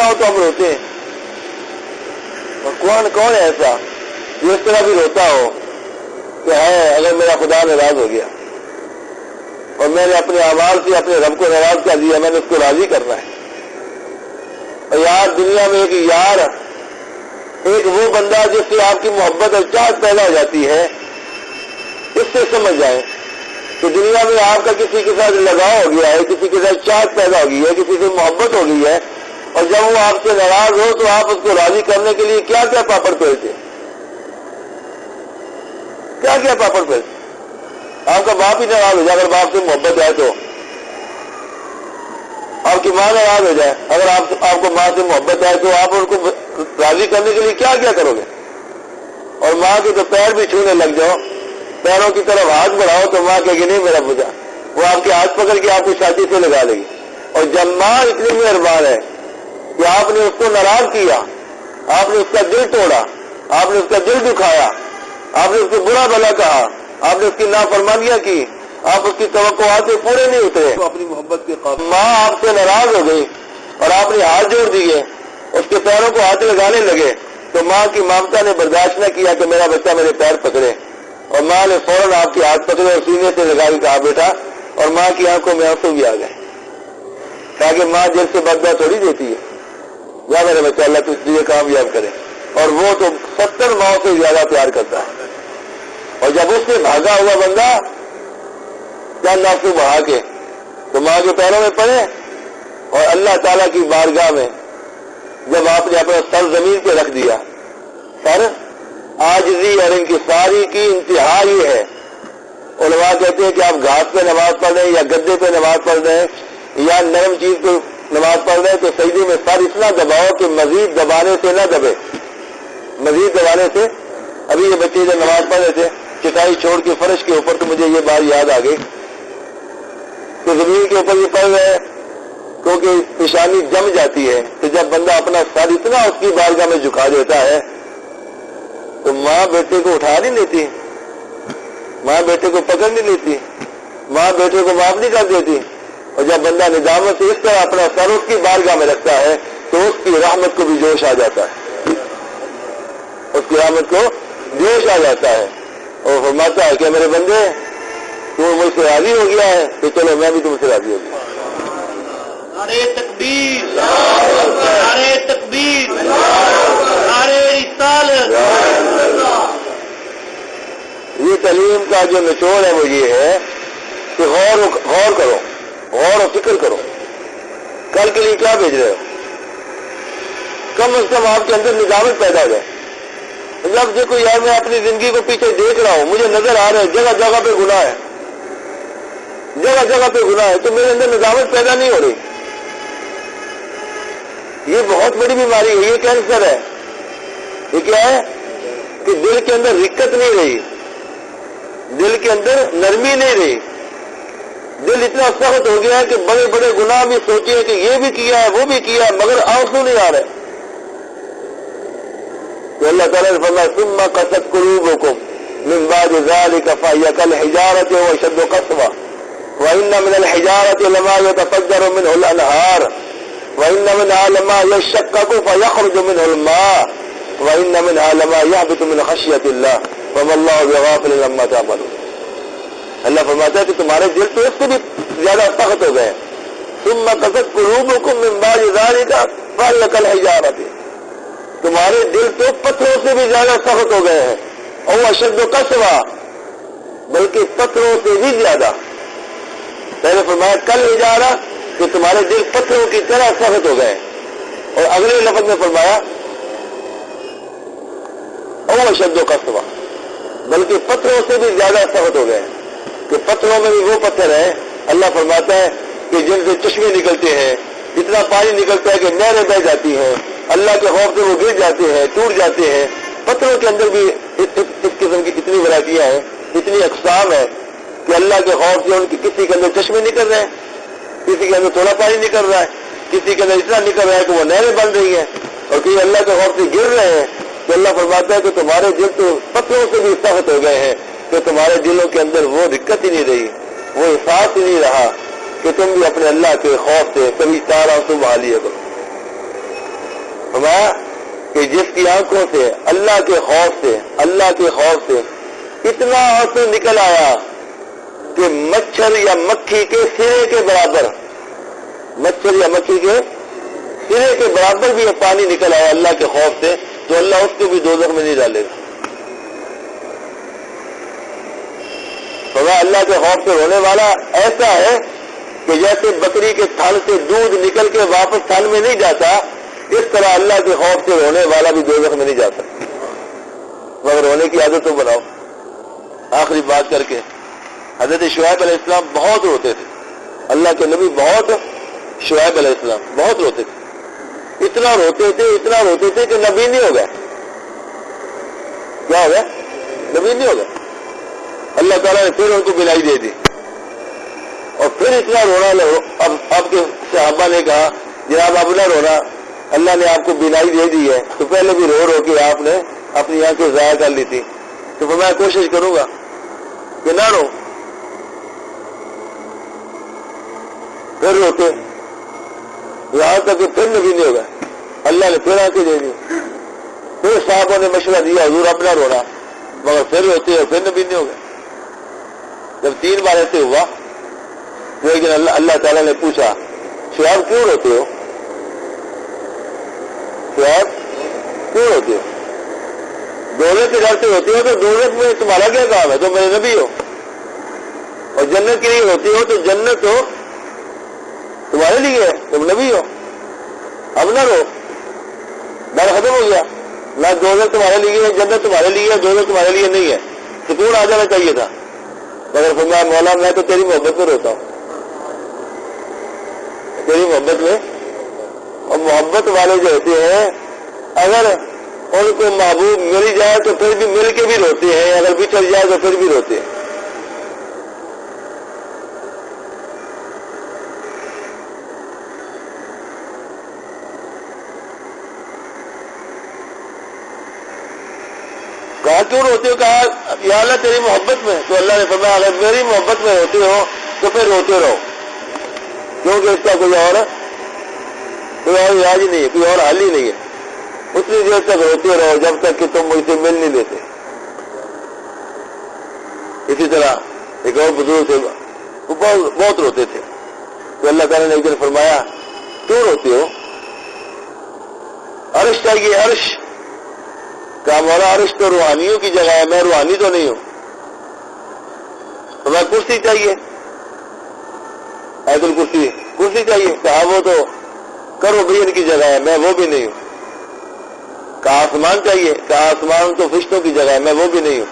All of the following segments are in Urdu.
نہ ہو تو ہم روتے ہیں. اور کون ہے ایسا جو اس طرح بھی روتا ہو کہ ہے اگر میرا خدا ناراض ہو گیا اور میں نے اپنے اعمال سے اپنے رب کو ناراض کر دیا, میں نے اس کو راضی کرنا ہے. اور یار دنیا میں ایک یار, ایک وہ بندہ جس سے آپ کی محبت اور چاہت پیدا ہو جاتی ہے, اس سے سمجھ جائیں کہ دنیا میں آپ کا کسی کے ساتھ لگاؤ ہو گیا ہے, کسی کے ساتھ چاہت پیدا ہو گئی ہے, کسی سے محبت ہو گئی ہے, اور جب وہ آپ سے ناراض ہو تو آپ اس کو راضی کرنے کے لیے کیا کیا پاپڑ پھیلتے, کیا کیا پاپڑ پھیلتے. آپ کا باپ ہی ناراض ہو جائے اگر باپ سے محبت ہے تو, آپ کی ماں ناراض ہو جائے اگر آپ کو ماں سے محبت ہے تو آپ ان کو راضی کرنے کے لیے کیا کیا کرو گے. اور ماں کے تو پیر بھی چھونے لگ جاؤ, پیروں کی طرف ہاتھ بڑھاؤ تو ماں کہے گی نہیں میرا بچہ, وہ آپ کے ہاتھ پکڑ کے آپ کو چھاتی سے لگا لے گی. اور جب ماں اتنی مہربان ہے کہ آپ نے اس کو ناراض کیا, آپ نے اس کا دل توڑا, آپ نے اس کا دل دکھایا, آپ نے اس کو برا بھلا کہا, آپ نے اس کی نافرمانیاں کی, آپ اس کی توقعات سے پورے نہیں اترے, تو اپنی محبت کے قابل ماں آپ سے ناراض ہو گئی اور آپ نے ہاتھ جوڑ دیے, اس کے پیروں کو ہاتھ لگانے لگے, تو ماں کی ممتا نے برداشت نہ کیا کہ میرا بچہ میرے پیر پکڑے, اور ماں نے فوراً آپ کے ہاتھ پکڑے اور سینے سے لگا کے کہا بیٹا, اور ماں کی آنکھوں میں آنسو بھی آ گئے. کہا کہ ماں دل سے بددعا تھوڑی دیتی ہے, یا میرے بچہ اللہ تجھ لیے کامیاب کرے. اور وہ تو 70 ماؤں سے زیادہ پیار کرتا ہے. اور جب اس سے بھاگا ہوا بندہ چند آنسو بہا کے تو ماں کے پیروں میں پڑے, اور اللہ تعالیٰ کی بارگاہ میں جب آپ نے اپنا سر زمین پہ رکھ دیا, سر عاجزی اور انکساری کی انتہا یہ ہے. علماء کہتے ہیں کہ آپ گھاس پہ نماز پڑھ رہے ہیں یا گدے پہ نماز پڑھ رہے ہیں یا نرم چیز پہ نماز پڑھ رہے ہیں تو سجدے میں سر اتنا دباؤ کہ مزید دبانے سے نہ دبے, مزید دبانے سے. ابھی یہ بچے جب نماز پڑھ رہے تھے چٹائی چھوڑ کے فرش کے اوپر, تو مجھے یہ بات یاد آ گئی کہ زمین کے اوپر یہ پڑھ رہے ہیں کیونکہ پیشانی جم جاتی ہے, تو جب بندہ اپنا سر اتنا اس کی بارگاہ میں جھکا دیتا ہے تو ماں بیٹے کو اٹھا نہیں لیتی, ماں بیٹے کو پکڑ نہیں لیتی, ماں بیٹے کو معاف نہیں کر دیتی. اور جب بندہ ندامت سے اس طرح اپنا سر اس کی بارگاہ میں رکھتا ہے تو اس کی رحمت کو بھی جوش آ جاتا ہے, اس کی رحمت کو جوش آ جاتا ہے. اور فرماتا ہے کہ میرے بندے تو مجھ سے راضی ہو گیا ہے تو چلو میں بھی تم سے راضی ہو گیا. نعرہ تکبیر, نعرہ تکبیر, نعرہ رسالت. یہ تعلیم کا جو نچوڑ ہے وہ یہ ہے کہ غور کرو, غور و فکر کرو, کل کے لیے کیا بھیج رہے ہو. کم از کم آپ کے اندر ندامت پیدا ہو جائے. جب دیکھو یار میں اپنی زندگی کو پیچھے دیکھ رہا ہوں, مجھے نظر آ رہا ہے جگہ جگہ پہ گناہ ہے, جگہ جگہ پہ گناہ ہے, تو میرے اندر ندامت پیدا نہیں ہو رہی. یہ بہت بڑی بیماری ہے, یہ کینسر ہے. یہ کیا ہے کہ دل کے اندر رکت نہیں رہی, دل کے اندر نرمی نہیں رہی, دل اتنا سخت ہو گیا ہے کہ بڑے بڑے گناہ بھی سوچے کہ یہ بھی کیا ہے وہ بھی کیا ہے مگر آنسو نہیں آ رہے. تو اللہ تعالیٰ نے فرمایا ثم قست قلوبکم من بعد ذلك فهي كالحجارة واشد قسوة وان من الحجارة لما يتفجر منه الانهار وان منها لما يشقق فيخرج منه الماء وان منها لما يهبط من خشية الله وما الله بغافل عما تعملون. اللہ فرماتا ہے کہ تمہارے دل تو اس سے بھی زیادہ سخت ہو گئے. ثم قست قلوبکم من بعد ذلك فهي كالحجارة, تمہارے دل تو پتھروں سے بھی زیادہ سخت ہو گئے ہیں. اور اشد قسوہ, بلکہ پتھروں سے بھی زیادہ. پہلے فرمایا کل اجارہ کہ تمہارے دل پتھروں کی طرح سخت ہو گئے, اور اگلے لفظ میں فرمایا اور اشد قسوہ, بلکہ پتھروں سے بھی زیادہ سخت ہو گئے. کہ پتھروں میں بھی وہ پتھر ہیں, اللہ فرماتا ہے کہ جن سے چشمے نکلتے ہیں, اتنا پانی نکلتا ہے کہ نہریں بہ جاتی ہیں, اللہ کے خوف سے وہ گر جاتے ہیں, ٹوٹ جاتے ہیں. پتھروں کے اندر بھی اس قسم کی اتنی ورائٹیاں ہیں, اتنی اقسام ہیں کہ اللہ کے خوف سے ان کی کسی کے اندر چشمے نکل رہے ہیں, کسی کے اندر تھوڑا پانی نکل رہا ہے, کسی کے اندر اتنا نکل رہا ہے کہ وہ نہریں بن رہی ہیں, اور کئی اللہ کے خوف سے گر رہے ہیں. تو اللہ فرماتا ہے کہ تمہارے دل تو پتھروں سے بھی سخت ہو گئے ہیں, کہ تمہارے دلوں کے اندر وہ دقت ہی نہیں رہی, وہ احساس ہی نہیں رہا کہ تم بھی اپنے اللہ کے خوف سے کبھی 4 آنسو بہا لیے کرو. فرمایا کہ جس کی آنکھوں سے اللہ کے خوف سے اتنا آنسو نکل آیا کہ مچھر یا مکھی کے سرے کے برابر بھی یہ پانی نکل آیا اللہ کے خوف سے، تو اللہ اس کو بھی دوزخ میں نہیں ڈالے گا۔ فرمایا اللہ کے خوف سے رونے والا ایسا ہے کہ جیسے بکری کے تھن سے دودھ نکل کے واپس تھن میں نہیں جاتا، اس طرح اللہ کے خوف سے رونے والا بھی دوزخ میں نہیں جا سکتا۔ مگر رونے کی عادت تو بناؤ۔ آخری بات کر کے، حضرت شعیب علیہ السلام بہت روتے تھے، اللہ کے نبی شعیب علیہ السلام بہت روتے تھے، اتنا روتے تھے کہ نبی نہیں ہو گئے۔ کیا ہو گیا؟ نبی نہیں ہو گئے۔ اللہ تعالیٰ نے پھر ان کو بینائی دے دی، اور پھر اتنا رونا لگو۔ اب کے صحابہ نے کہا جناب اب نہ رونا، اللہ نے آپ کو بینائی دے دی ہے، تو پہلے بھی رو کے آپ نے اپنی آنکھیں ضائع کر لی تھی، تو میں کوشش کروں گا کہ نہ رو۔ پھر روتے، یہاں تک کہ پھر نبی نہیں ہوگا، اللہ نے پھر آنکھیں دے دی۔ پھر صحابوں نے مشورہ دیا حضور اپنا رونا، مگر پھر روتے اور پھر نبی نہیں ہوگا۔ جب 3 بار ایسے ہوا تو ایک دن اللہ تعالیٰ نے پوچھا شعیب کیوں روتے ہو؟ دوزخ کے ڈر سے ہوتے ہو تو دوزخ میں تمہارا کیا کام ہے؟ تم میرے نبی ہو۔ اور جنت کے لیے ہوتے ہو تو جنت تو تمہارے لیے ہے، تم نبی ہو۔ اب نہ رو، ڈر ختم ہو گیا، نہ دوزخ تمہارے لیے ہے، جنت تمہارے لیے ہے، دوزخ تمہارے لیے نہیں ہے، سکون آ جانا چاہیے تھا۔ مگر فرمایا مولا میں تو تیری محبت میں روتا ہوں، تیری محبت میں۔ اور محبت والے جو ہوتے ہیں اگر ان کو محبوب مل جائے تو پھر بھی مل کے بھی روتے ہیں، اگر بچھڑ جائے تو پھر بھی روتے ہیں۔ کہا کیوں روتے ہو؟ کہا یا اللہ تیری محبت میں۔ تو اللہ نے فرمایا اگر میری محبت میں ہوتے ہو تو پھر روتے رہو، کیونکہ اس کا کوئی اور علاج ہی نہیں ہے، کوئی اور حل ہی نہیں ہے۔ اتنی دیر تک روتے رہو جب تک کہ تم مجھ سے مل نہیں لیتے۔ اسی طرح ایک اور بزرگ تھے، وہ بہت روتے تھے، تو اللہ تعالیٰ نے ایک دن فرمایا کیوں روتے ہو؟ عرش چاہیے، عرش۔ کہا مولا عرش تو روحانیوں کی جگہ ہے، میں روحانی تو نہیں ہوں۔ ہمیں کرسی چاہیے، ایت الکرسی کرسی چاہیے۔ کہا وہ تو کرو بین کی جگہ ہے، میں وہ بھی نہیں ہوں۔ کہا آسمان چاہیے، کہا آسمان تو فرشتوں کی جگہ ہے، میں وہ بھی نہیں ہوں۔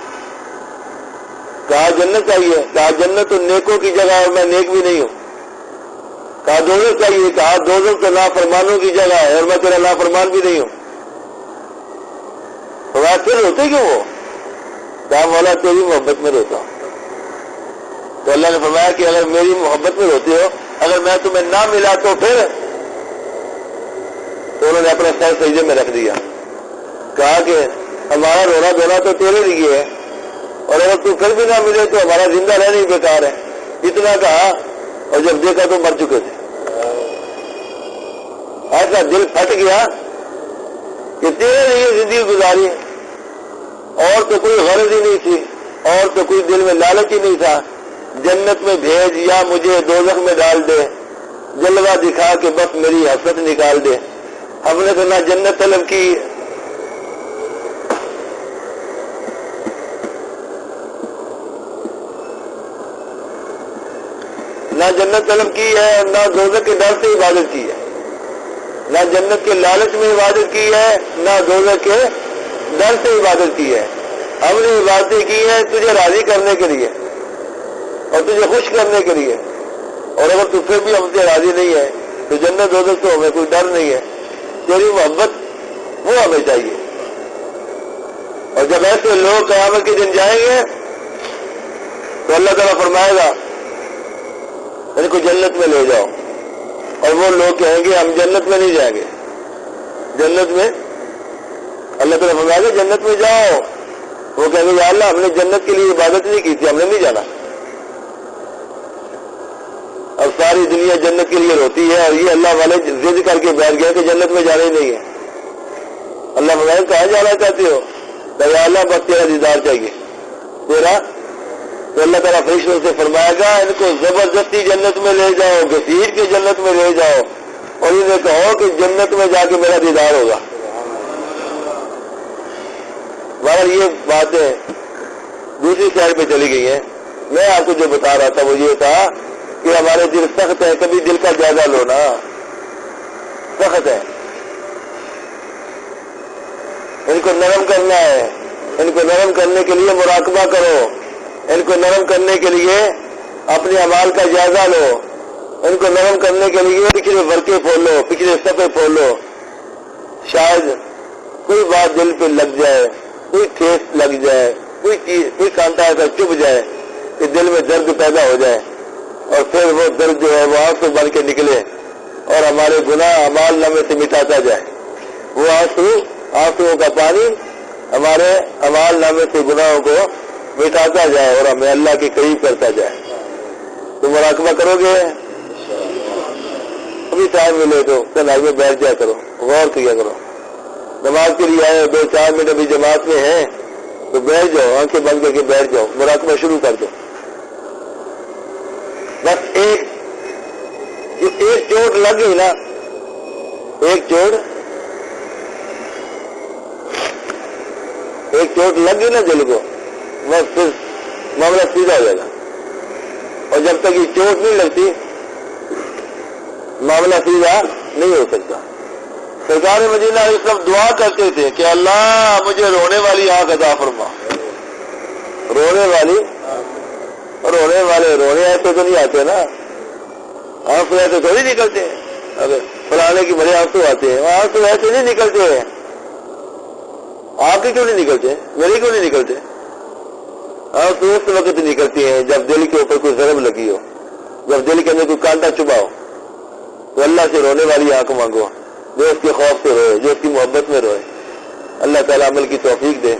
کہا جنت چاہیے، کہا جنت تو نیکوں کی جگہ ہے اور میں نیک بھی نہیں ہوں۔ کہا دوزخ چاہیے، کہا دوزخ تو نافرمانوں کی جگہ ہے اور میں تیرا نافرمان بھی نہیں ہوں۔ تو پھر روتے کیوں ہو؟ کہا مولا تیری محبت میں روتا ہوں۔ تو اللہ نے فرمایا کہ اگر میری محبت میں روتے ہو، اگر میں تمہیں نہ ملا تو پھر؟ تو انہوں نے اپنا سر سجدے میں رکھ دیا، کہا کہ ہمارا رونا دھونا تو تیرے لیے ہے، اور اگر تو پھر بھی نہ ملے تو ہمارا زندہ رہنا ہی بیکار ہے۔ اتنا کہا اور جب دیکھا تو مر چکے تھے۔ ایسا دل پھٹ گیا کہ تیرے لیے زندگی گزاری، اور تو کوئی غرض ہی نہیں تھی، اور تو کوئی دل میں لالچ ہی نہیں تھا، جنت میں بھیج یا مجھے دوزخ میں ڈال دے، جلوہ دکھا کے بس میری حسرت نکال دے۔ ہم نے تو نہ جنت طلب کی ہے، نہ دوزخ کے ڈر سے عبادت کی ہے، نہ جنت کے لالچ میں عبادت کی ہے، نہ دوزخ کے ڈر سے عبادت کی ہے۔ ہم نے عبادتیں کی ہیں تجھے راضی کرنے کے لیے اور تجھے خوش کرنے کے لیے، اور اگر تو پھر بھی ہم سے راضی نہیں ہے تو جنت دوزخ تو ہمیں کوئی ڈر نہیں ہے، تیری محبت وہ ہمیں چاہیے۔ اور جب ایسے لوگ قیامت کے دن جائیں گے تو اللہ تعالیٰ فرمائے گا ان کو جنت میں لے جاؤ، اور وہ لوگ کہیں گے ہم جنت میں نہیں جائیں گے، جنت میں اللہ تعالیٰ فرمائے گا جنت میں جاؤ۔ وہ کہیں گے یا اللہ ہم نے جنت کے لیے عبادت نہیں کی تھی، ہم نے نہیں جانا۔ اب ساری دنیا جنت کے لیے روتی ہے اور یہ اللہ والے ضد کر کے بیٹھ گئے کہ جنت میں جانا ہی نہیں ہے۔ اللہ فرمائے کہاں جانا چاہتے ہو؟ کہ یا اللہ بس تیرا دیدار چاہیے تیرا. تو اللہ تعالیٰ فرشتوں سے فرمائے گا ان کو زبردستی جنت میں لے جاؤ، گھسیٹ کے جنت میں لے جاؤ اور انہیں کہو کہ جنت میں جا کے میرا دیدار ہوگا. مگر یہ باتیں دوسری سائڈ پہ چلی گئی ہیں. میں آپ کو جو بتا رہا تھا وہ یہ تھا کہ ہمارے دل سخت ہے، کبھی دل کا جائزہ لو نا، سخت ہے. ان کو نرم کرنا ہے، ان کو نرم کرنے کے لیے مراقبہ کرو، ان کو نرم کرنے کے لیے اپنے اعمال کا جائزہ لو، ان کو نرم کرنے کے لیے پچھلے ورقے پھولو، پچھلے صفحے پھولو. شاید کوئی بات دل پہ لگ جائے، کوئی ٹھیس لگ جائے، کوئی چیز کوئی کانٹا ایسا چبھ جائے کہ دل میں درد پیدا ہو جائے اور پھر وہ درد جو ہے وہ آنسو بن کے نکلے اور ہمارے گناہ اعمال نامے سے مٹاتا جائے. وہ آنسوؤں کا پانی ہمارے اعمال نامے سے گناہوں کو مٹاتا جائے اور ہمیں اللہ کے قریب کرتا جائے. تو مراقبہ کرو گے؟ ابھی ٹائم ملے تو تنہائی میں بیٹھ جایا کرو، غور کیا کرو. نماز کے لیے آئے 2-4 منٹ ابھی جماعت میں ہیں تو بیٹھ جاؤ، آنکھیں بند کر کے بیٹھ جاؤ، مراقبہ شروع کر دو. بس ایک چوٹ لگ گئی نا، ایک چوٹ لگ گئی نا دل کو، بس پھر معاملہ سیدھا ہو جائے گا. اور جب تک یہ چوٹ نہیں لگتی معاملہ سیدھا نہیں ہو سکتا. سرکار مدینہ اس وقت دعا کرتے تھے کہ اللہ مجھے رونے والی آنکھ عطا فرما. رونے والے رونے ایسے تو نہیں آتے نا، آنسو ایسے تھوڑی نکلتے ہیں. اگر فلانے کی بڑے آنسو آتے ہیں، آنسو ایسے نہیں نکلتے ہیں. آپ کے کیوں نہیں نکلتے؟ میرے کیوں نہیں نکلتے؟ آنسو اس وقت نکلتی ہیں جب دل کے اوپر کوئی ضرب لگی ہو، جب دل کے اندر کوئی کانٹا چبھا ہو. تو اللہ سے رونے والی آنکھ مانگو، جو اس کے خوف سے روئے، جو اس کی محبت میں روئے. اللہ تعالیٰ عمل کی توفیق دے.